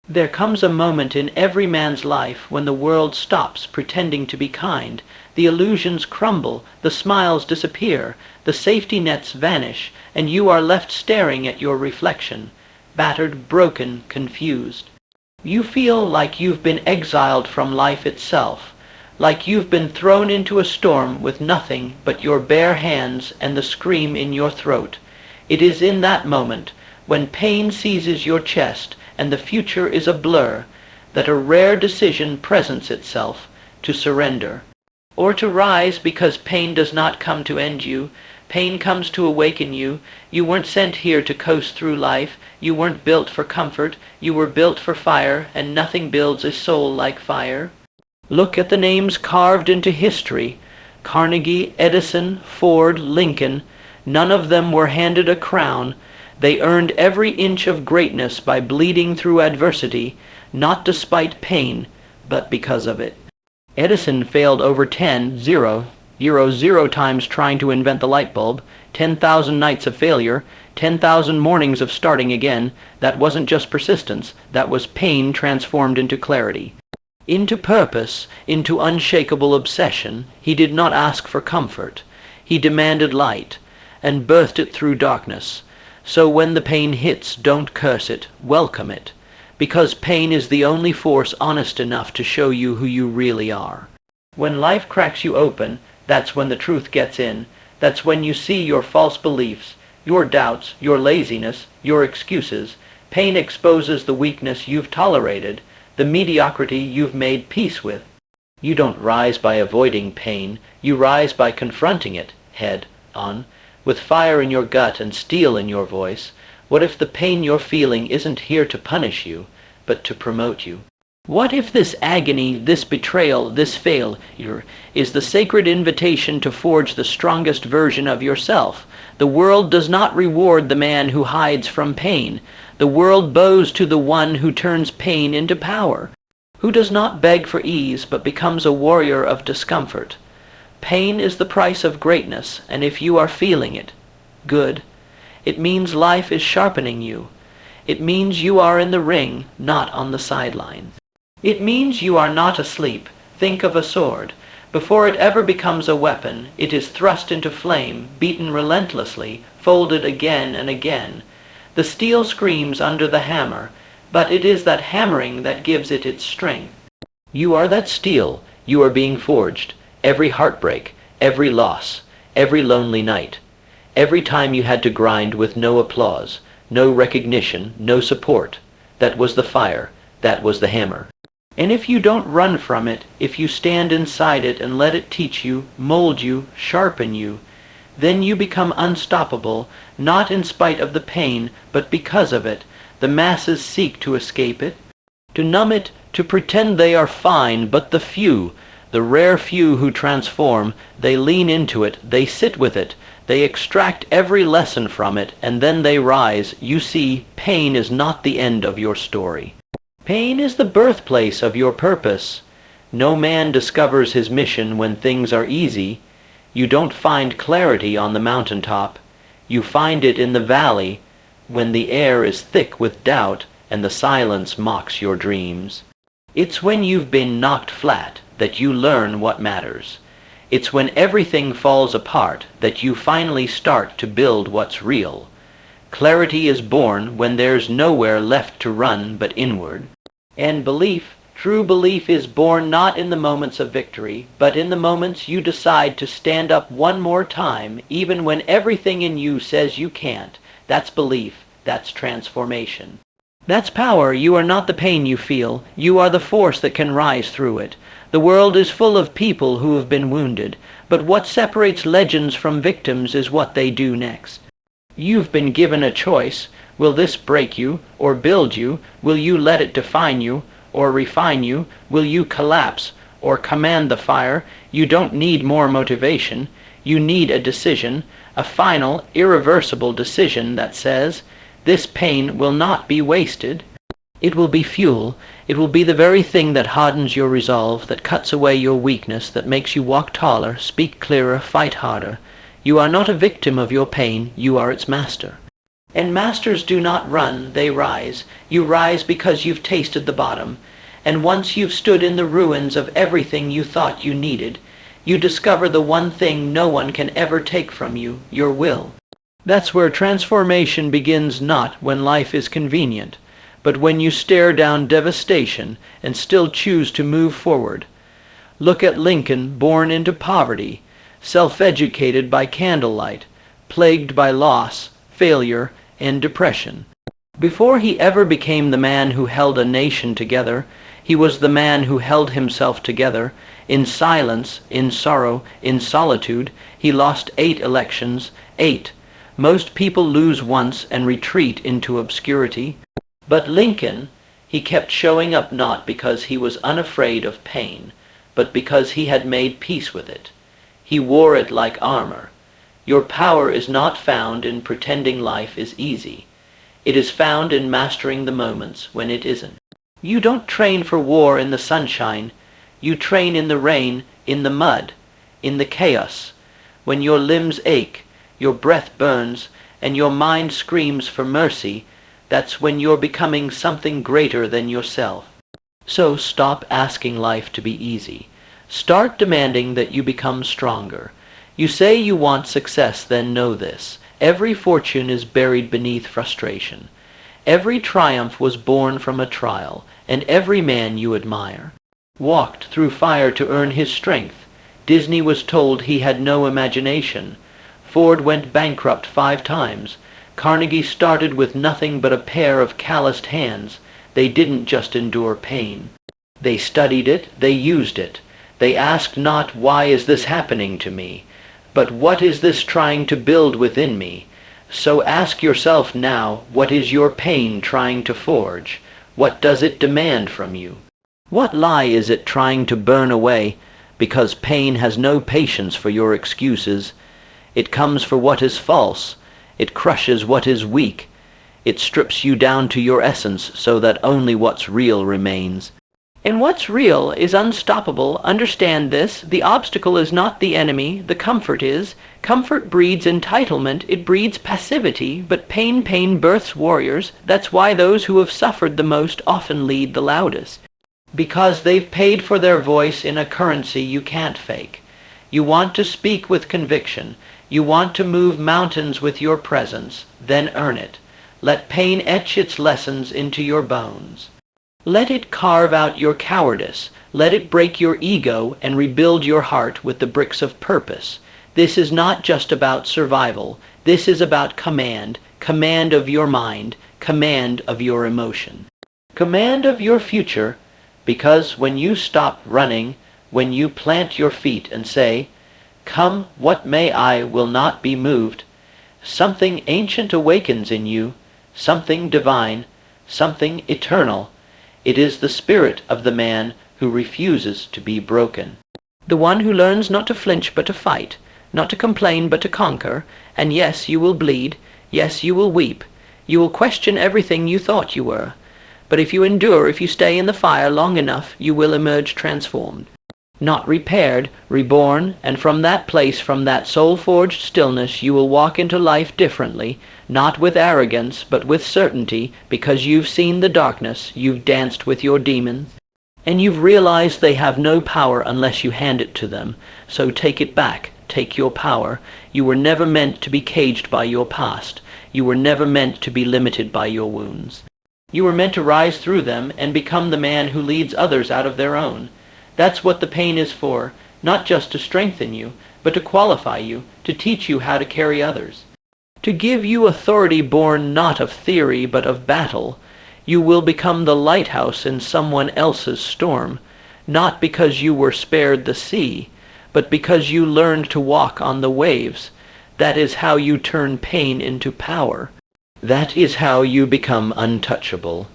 There comes a moment in every man's life when the world stops pretending to be kind, the illusions crumble, the smiles disappear, the safety nets vanish, and you are left staring at your reflection, battered, broken, confused. You feel like you've been exiled from life itself, like you've been thrown into a storm with nothing but your bare hands and the scream in your throat. It is in that moment, when pain seizes your chest and the future is a blur, that a rare decision presents itself: to surrender. Or to rise, because pain does not come to end you. Pain comes to awaken you. You weren't sent here to coast through life. You weren't built for comfort. You were built for fire, and nothing builds a soul like fire. Look at the names carved into history. Carnegie, Edison, Ford, Lincoln. None of them were handed a crown. They earned every inch of greatness by bleeding through adversity, not despite pain, but because of it. Edison failed over 0 times trying to invent the light bulb, 10,000 nights of failure, 10,000 mornings of starting again. That wasn't just persistence, that was pain transformed into clarity, into purpose, into unshakable obsession. He did not ask for comfort. He demanded light, and birthed it through darkness. So when the pain hits, don't curse it, welcome it, because pain is the only force honest enough to show you who you really are. When life cracks you open, that's when the truth gets in. That's when you see your false beliefs, your doubts, your laziness, your excuses. Pain exposes the weakness you've tolerated, the mediocrity you've made peace with. You don't rise by avoiding pain, you rise by confronting it, head on. With fire in your gut and steel in your voice. What if the pain you're feeling isn't here to punish you, but to promote you? What if this agony, this betrayal, this failure is the sacred invitation to forge the strongest version of yourself? The world does not reward the man who hides from pain. The world bows to the one who turns pain into power, who does not beg for ease, but becomes a warrior of discomfort. Pain is the price of greatness, and if you are feeling it, good. It means life is sharpening you. It means you are in the ring, not on the sidelines. It means you are not asleep. Think of a sword. Before it ever becomes a weapon, it is thrust into flame, beaten relentlessly, folded again and again. The steel screams under the hammer, but it is that hammering that gives it its strength. You are that steel. You are being forged. Every heartbreak, every loss, every lonely night, every time you had to grind with no applause, no recognition, no support. That was the fire, that was the hammer. And if you don't run from it, if you stand inside it and let it teach you, mold you, sharpen you, then you become unstoppable, not in spite of the pain, but because of it. The masses seek to escape it, to numb it, to pretend they are fine, but the few, the rare few who transform, they lean into it, they sit with it, they extract every lesson from it, and then they rise. You see, pain is not the end of your story. Pain is the birthplace of your purpose. No man discovers his mission when things are easy. You don't find clarity on the mountaintop. You find it in the valley, when the air is thick with doubt and the silence mocks your dreams. It's when you've been knocked flat that you learn what matters. It's when everything falls apart that you finally start to build what's real. Clarity is born when there's nowhere left to run but inward. And belief, true belief, is born not in the moments of victory, but in the moments you decide to stand up one more time, even when everything in you says you can't. That's belief. That's transformation. That's power. You are not the pain you feel. You are the force that can rise through it. The world is full of people who have been wounded, but what separates legends from victims is what they do next. You've been given a choice. Will this break you or build you? Will you let it define you or refine you? Will you collapse or command the fire? You don't need more motivation. You need a decision, a final, irreversible decision that says, this pain will not be wasted. It will be fuel. It will be the very thing that hardens your resolve, that cuts away your weakness, that makes you walk taller, speak clearer, fight harder. You are not a victim of your pain. You are its master. And masters do not run, they rise. You rise because you've tasted the bottom. And once you've stood in the ruins of everything you thought you needed, you discover the one thing no one can ever take from you, your will. That's where transformation begins, not when life is convenient, but when you stare down devastation and still choose to move forward. Look at Lincoln, born into poverty, self-educated by candlelight, plagued by loss, failure, and depression. Before he ever became the man who held a nation together, he was the man who held himself together. In silence, in sorrow, in solitude, he lost 8 elections, 8. Most people lose once and retreat into obscurity. But Lincoln, he kept showing up not because he was unafraid of pain, but because he had made peace with it. He wore it like armor. Your power is not found in pretending life is easy. It is found in mastering the moments when it isn't. You don't train for war in the sunshine. You train in the rain, in the mud, in the chaos. When your limbs ache, your breath burns, and your mind screams for mercy, that's when you're becoming something greater than yourself. So stop asking life to be easy. Start demanding that you become stronger. You say you want success, then know this. Every fortune is buried beneath frustration. Every triumph was born from a trial, and every man you admire walked through fire to earn his strength. Disney was told he had no imagination. Ford went bankrupt 5 times. Carnegie started with nothing but a pair of calloused hands. They didn't just endure pain. They studied it, they used it. They asked not, why is this happening to me? But what is this trying to build within me? So ask yourself now, what is your pain trying to forge? What does it demand from you? What lie is it trying to burn away? Because pain has no patience for your excuses. It comes for what is false. It crushes what is weak. It strips you down to your essence so that only what's real remains. And what's real is unstoppable. Understand this. The obstacle is not the enemy. The comfort is. Comfort breeds entitlement. It breeds passivity. But pain births warriors. That's why those who have suffered the most often lead the loudest. Because they've paid for their voice in a currency you can't fake. You want to speak with conviction. You want to move mountains with your presence. Then earn it. Let pain etch its lessons into your bones. Let it carve out your cowardice. Let it break your ego and rebuild your heart with the bricks of purpose. This is not just about survival. This is about command. Command of your mind. Command of your emotion. Command of your future. Because when you stop running, when you plant your feet and say, "Come what may, I will not be moved," something ancient awakens in you, something divine, something eternal. It is the spirit of the man who refuses to be broken. The one who learns not to flinch but to fight, not to complain but to conquer. And yes, you will bleed. Yes, you will weep. You will question everything you thought you were. But if you endure, if you stay in the fire long enough, you will emerge transformed. Not repaired, reborn, and from that place, from that soul-forged stillness, you will walk into life differently, not with arrogance, but with certainty, because you've seen the darkness, you've danced with your demons, and you've realized they have no power unless you hand it to them. So take it back, take your power. You were never meant to be caged by your past. You were never meant to be limited by your wounds. You were meant to rise through them and become the man who leads others out of their own. That's what the pain is for, not just to strengthen you, but to qualify you, to teach you how to carry others. To give you authority born not of theory but of battle. You will become the lighthouse in someone else's storm, not because you were spared the sea, but because you learned to walk on the waves. That is how you turn pain into power. That is how you become untouchable.